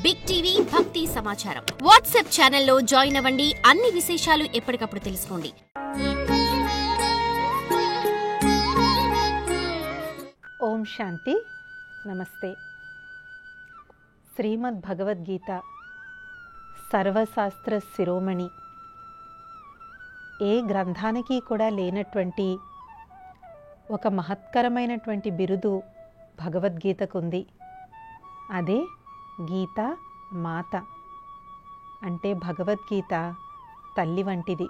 Big TV భక్తి సమాచారం WhatsApp ఛానల్లో జాయిన్ అవ్వండి. అన్ని విశేషాలు ఎప్పటికప్పుడు తెలుసుకోండి. ఓం శాంతి. నమస్తే. శ్రీమద్ భగవద్గీత సర్వశాస్త్ర శిరోమణి. ఏ గ్రంథానికి కూడా లేనటువంటి ఒక మహత్కరమైనటువంటి బిరుదు భగవద్గీతకుంది. అదే గీత మాత, అంటే భగవద్గీత తల్లి వంటిది.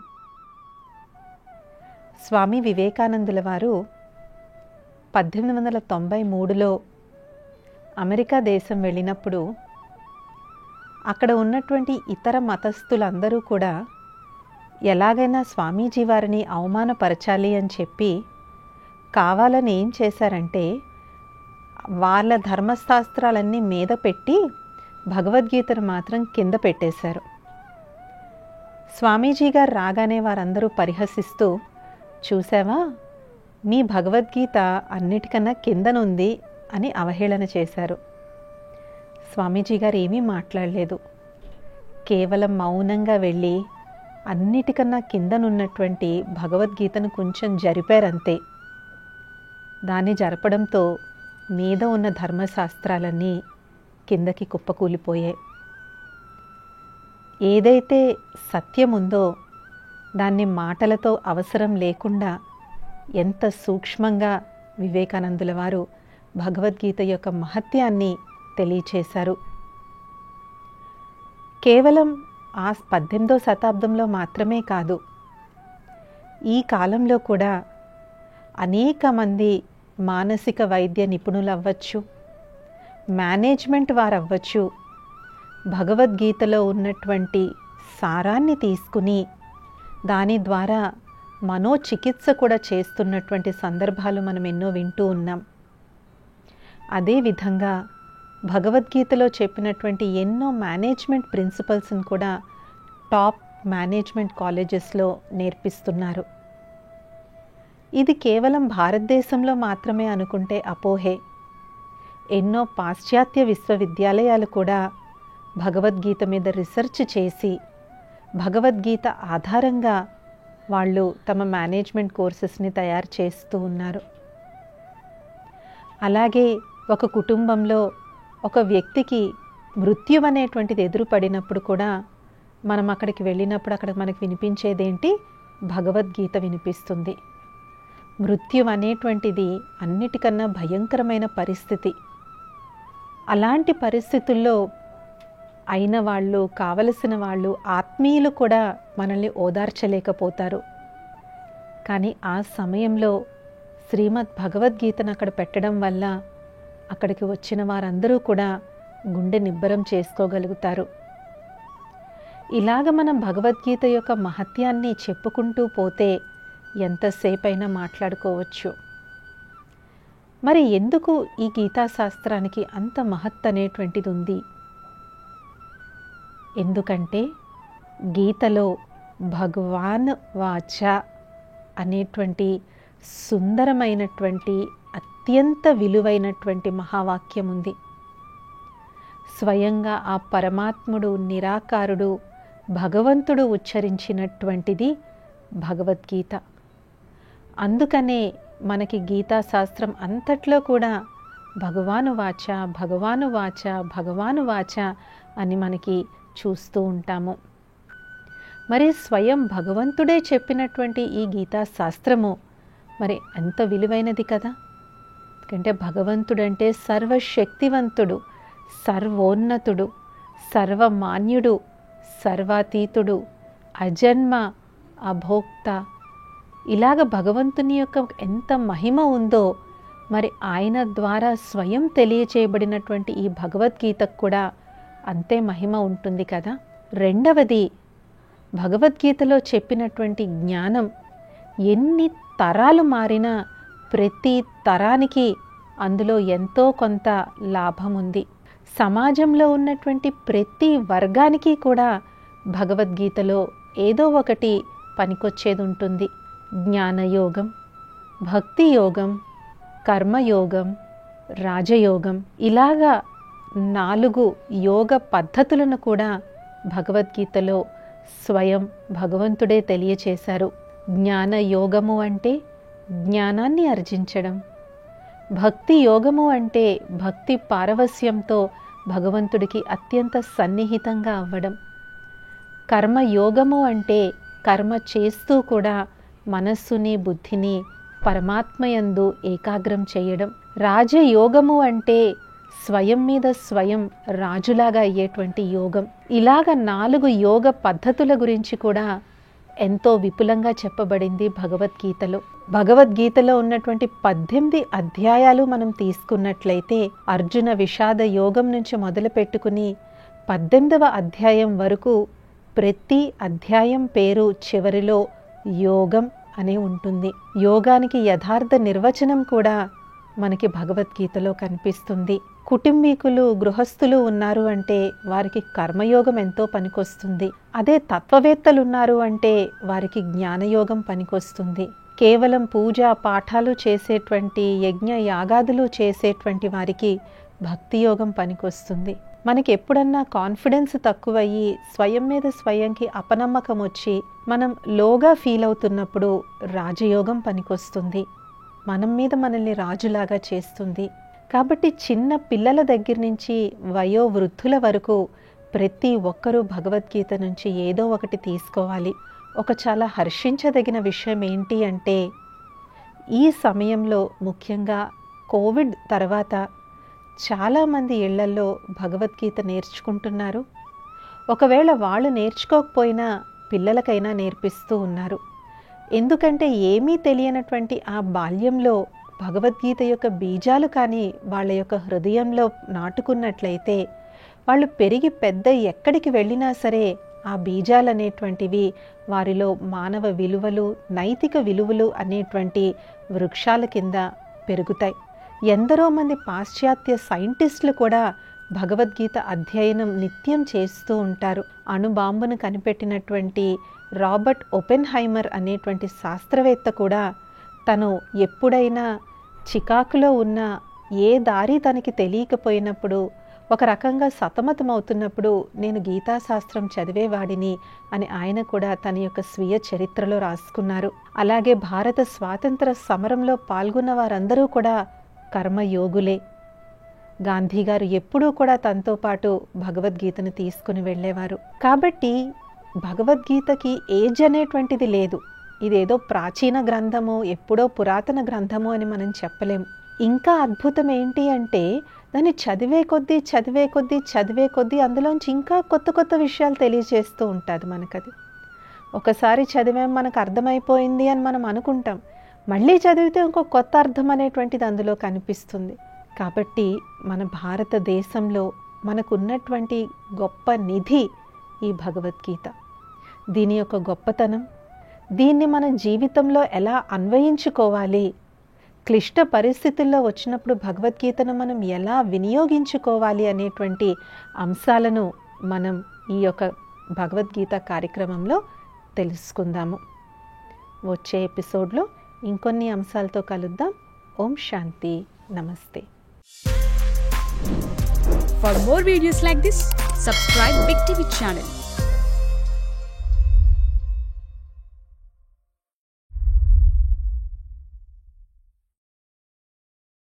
స్వామి వివేకానందుల వారు 1893లో అమెరికా దేశం వెళ్ళినప్పుడు అక్కడ ఉన్నటువంటి ఇతర మతస్థులందరూ కూడా ఎలాగైనా స్వామీజీ వారిని అవమానపరచాలి అని చెప్పి కావాలని ఏం చేశారంటే వాళ్ళ ధర్మశాస్త్రాలన్నీ మీద పెట్టి భగవద్గీతను మాత్రం కింద పెట్టేశారు. స్వామీజీ గారు రాగానే వారందరూ పరిహసిస్తూ, చూసావా, మీ భగవద్గీత అన్నిటికన్నా కిందనుంది అని అవహేళన చేశారు. స్వామీజీ గారు ఏమీ మాట్లాడలేదు. కేవలం మౌనంగా వెళ్ళి అన్నిటికన్నా కిందనున్నటువంటి భగవద్గీతను కొంచెం జరిపారంతే. దాన్ని జరపడంతో మీద ఉన్న ధర్మశాస్త్రాలన్నీ కిందకి కుప్పకూలిపోయాయి. ఏదైతే సత్యం ఉందో దాన్ని మాటలతో అవసరం లేకుండా ఎంత సూక్ష్మంగా వివేకానందుల వారు భగవద్గీత యొక్క మహత్యాన్ని తెలియచేశారు. కేవలం ఆ 18వ శతాబ్దంలో మాత్రమే కాదు, ఈ కాలంలో కూడా అనేక మంది మానసిక వైద్య నిపుణులు అవ్వచ్చు, మేనేజ్మెంట్ వారు అవ్వచ్చు, భగవద్గీతలో ఉన్నటువంటి సారాన్ని తీసుకుని దాని ద్వారా మనోచికిత్స కూడా చేస్తున్నటువంటి సందర్భాలు మనం ఎన్నో వింటూ ఉన్నాం. అదేవిధంగా భగవద్గీతలో చెప్పినటువంటి ఎన్నో మేనేజ్మెంట్ ప్రిన్సిపల్స్ని కూడా టాప్ మేనేజ్మెంట్ కాలేజెస్లో నేర్పిస్తున్నారు. ఇది కేవలం భారతదేశంలో మాత్రమే అనుకుంటే అపోహే. ఎన్నో పాశ్చాత్య విశ్వవిద్యాలయాలు కూడా భగవద్గీత మీద రీసెర్చ్ చేసి భగవద్గీత ఆధారంగా వాళ్ళు తమ మేనేజ్మెంట్ కోర్సెస్ని తయారు చేస్తూ ఉన్నారు. అలాగే ఒక కుటుంబంలో ఒక వ్యక్తికి మృత్యు అనేటువంటిది ఎదురుపడినప్పుడు కూడా మనం అక్కడికి వెళ్ళినప్పుడు అక్కడ మనకు వినిపించేదేంటి? భగవద్గీత వినిపిస్తుంది. మృత్యు అనేటువంటిది అన్నిటికన్నా భయంకరమైన పరిస్థితి. అలాంటి పరిస్థితుల్లో అయిన వాళ్ళు, కావలసిన వాళ్ళు, ఆత్మీయులు కూడా మనల్ని ఓదార్చలేకపోతారు. కానీ ఆ సమయంలో శ్రీమద్ భగవద్గీతను అక్కడ పెట్టడం వల్ల అక్కడికి వచ్చిన వారందరూ కూడా గుండె నిబ్బరం చేసుకోగలుగుతారు. ఇలాగ మనం భగవద్గీత యొక్క మహత్యాన్ని చెప్పుకుంటూ పోతే ఎంతసేపైనా మాట్లాడుకోవచ్చు. మరి ఎందుకు ఈ గీతాశాస్త్రానికి అంత మహత్ అనేటువంటిది ఉంది? ఎందుకంటే గీతలో భగవాన్ వాచ అనేటువంటి సుందరమైనటువంటి అత్యంత విలువైనటువంటి మహావాక్యం ఉంది. స్వయంగా ఆ పరమాత్ముడు, నిరాకారుడు, భగవంతుడు ఉచ్చరించినటువంటిది భగవద్గీత. అందుకనే మనకి గీతాశాస్త్రం అంతట్లో కూడా భగవాను వాచ, భగవాను వాచ, భగవాను వాచ అని మనకి చూస్తూ ఉంటాము. మరి స్వయం భగవంతుడే చెప్పినటువంటి ఈ గీతాశాస్త్రము మరి ఎంత విలువైనది కదా. ఎందుకంటే భగవంతుడంటే సర్వశక్తివంతుడు, సర్వోన్నతుడు, సర్వమాన్యుడు, సర్వాతీతుడు, అజన్మ, అభోక్త. ఇలాగ భగవంతుని యొక్క ఎంత మహిమ ఉందో మరి ఆయన ద్వారా స్వయం తెలియచేయబడినటువంటి ఈ భగవద్గీతకు కూడా అంతే మహిమ ఉంటుంది కదా. రెండవది, భగవద్గీతలో చెప్పినటువంటి జ్ఞానం ఎన్ని తరాలు మారినా ప్రతి తరానికి అందులో ఎంతో కొంత లాభం ఉంది. సమాజంలో ఉన్నటువంటి ప్రతి వర్గానికి కూడా భగవద్గీతలో ఏదో ఒకటి పనికొచ్చేది ఉంటుంది. జ్ఞానయోగం, భక్తి యోగం, కర్మయోగం, రాజయోగం, ఇలాగా 4 యోగ పద్ధతులను కూడా భగవద్గీతలో స్వయం భగవంతుడే తెలియచేశారు. జ్ఞాన యోగము అంటే జ్ఞానాన్ని ఆర్జించడం, భక్తి యోగము అంటే భక్తి పారవస్యంతో భగవంతుడికి అత్యంత సన్నిహితంగా అవ్వడం, కర్మ యోగము అంటే కర్మ చేస్తూ కూడా మనస్సుని బుద్ధిని పరమాత్మయందు ఏకాగ్రం చేయడం, రాజయోగము అంటే స్వయం మీద స్వయం రాజులాగా అయ్యేటువంటి యోగం. ఇలాగ 4 యోగ పద్ధతుల గురించి కూడా ఎంతో విపులంగా చెప్పబడింది భగవద్గీతలో. భగవద్గీతలో ఉన్నటువంటి 18 అధ్యాయాలు మనం తీసుకున్నట్లయితే అర్జున విషాద యోగం నుంచి మొదలు పెట్టుకుని 18వ అధ్యాయం వరకు ప్రతి అధ్యాయం పేరు చివరిలో యోగం అనే ఉంటుంది. యోగానికి యథార్థ నిర్వచనం కూడా మనకి భగవద్గీతలో కనిపిస్తుంది. కుటుంబీకులు గృహస్థులు ఉన్నారు అంటే వారికి కర్మయోగం ఎంతో పనికొస్తుంది. అదే తత్వవేత్తలు ఉన్నారు అంటే వారికి జ్ఞానయోగం పనికొస్తుంది. కేవలం పూజ పాఠాలు చేసేటువంటి యజ్ఞ యాగాదులు చేసేటువంటి వారికి భక్తి యోగం పనికొస్తుంది. మనకి ఎప్పుడన్నా కాన్ఫిడెన్స్ తక్కువయ్యి స్వయం మీద స్వయంకి అపనమ్మకం వచ్చి మనం లోగా ఫీల్ అవుతున్నప్పుడు రాజయోగం పనికొస్తుంది. మనం మీద మనల్ని రాజులాగా చేస్తుంది. కాబట్టి చిన్న పిల్లల దగ్గర నుంచి వయోవృద్ధుల వరకు ప్రతి ఒక్కరూ భగవద్గీత నుంచి ఏదో ఒకటి తీసుకోవాలి. ఒక చాలా హర్షించదగిన విషయం ఏంటి అంటే ఈ సమయంలో ముఖ్యంగా కోవిడ్ తర్వాత చాలామంది ఇళ్లల్లో భగవద్గీత నేర్చుకుంటున్నారు. ఒకవేళ వాళ్ళు నేర్చుకోకపోయినా పిల్లలకైనా నేర్పిస్తూ ఉన్నారు. ఎందుకంటే ఏమీ తెలియనటువంటి ఆ బాల్యంలో భగవద్గీత యొక్క బీజాలు కానీ వాళ్ళ యొక్క హృదయంలో నాటుకున్నట్లయితే వాళ్ళు పెరిగి పెద్ద ఎక్కడికి వెళ్ళినా సరే ఆ బీజాలు అనేటువంటివి వారిలో మానవ విలువలు, నైతిక విలువలు అనేటువంటి వృక్షాల కింద పెరుగుతాయి. ఎందరో మంది పాశ్చాత్య సైంటిస్టులు కూడా భగవద్గీత అధ్యయనం నిత్యం చేస్తూ ఉంటారు. అణుబాంబును కనిపెట్టినటువంటి రాబర్ట్ ఒపెన్హైమర్ అనేటువంటి శాస్త్రవేత్త కూడా తను ఎప్పుడైనా చికాకులో ఉన్న ఏ దారి తనకి తెలియకపోయినప్పుడు ఒక రకంగా సతమతమవుతున్నప్పుడు నేను గీతాశాస్త్రం చదివేవాడిని అని ఆయన కూడా తన యొక్క స్వీయ చరిత్రలో రాసుకున్నారు. అలాగే భారత స్వాతంత్ర సమరంలో పాల్గొన్న వారందరూ కూడా కర్మయోగులే. గాంధీ గారు ఎప్పుడూ కూడా తనతో పాటు భగవద్గీతను తీసుకుని వెళ్ళేవారు. కాబట్టి భగవద్గీతకి ఏజ్ అనేటువంటిది లేదు. ఇదేదో ప్రాచీన గ్రంథము, ఎప్పుడో పురాతన గ్రంథము అని మనం చెప్పలేం. ఇంకా అద్భుతం ఏంటి అంటే దాన్ని చదివే కొద్దీ అందులోంచి ఇంకా కొత్త కొత్త విషయాలు తెలియజేస్తూ ఉంటుంది మనకది. ఒకసారి చదివాం మనకు అర్థమైపోయింది అని మనం అనుకుంటాం, మళ్ళీ చదివితే ఇంకో కొత్త అర్థం అనేటువంటిది అందులో కనిపిస్తుంది. కాబట్టి మన భారతదేశంలో మనకున్నటువంటి గొప్ప నిధి ఈ భగవద్గీత. దీని యొక్క గొప్పతనం, దీన్ని మన జీవితంలో ఎలా అన్వయించుకోవాలి, క్లిష్ట పరిస్థితుల్లో వచ్చినప్పుడు భగవద్గీతను మనం ఎలా వినియోగించుకోవాలి అనేటువంటి అంశాలను మనం ఈ యొక్క భగవద్గీత కార్యక్రమంలో తెలుసుకుందాము. వచ్చే ఎపిసోడ్లో ఇంకొన్ని అంశాలతో కలుద్దాం. ఓం శాంతి. నమస్తే. For more videos like this, subscribe Big TV channel.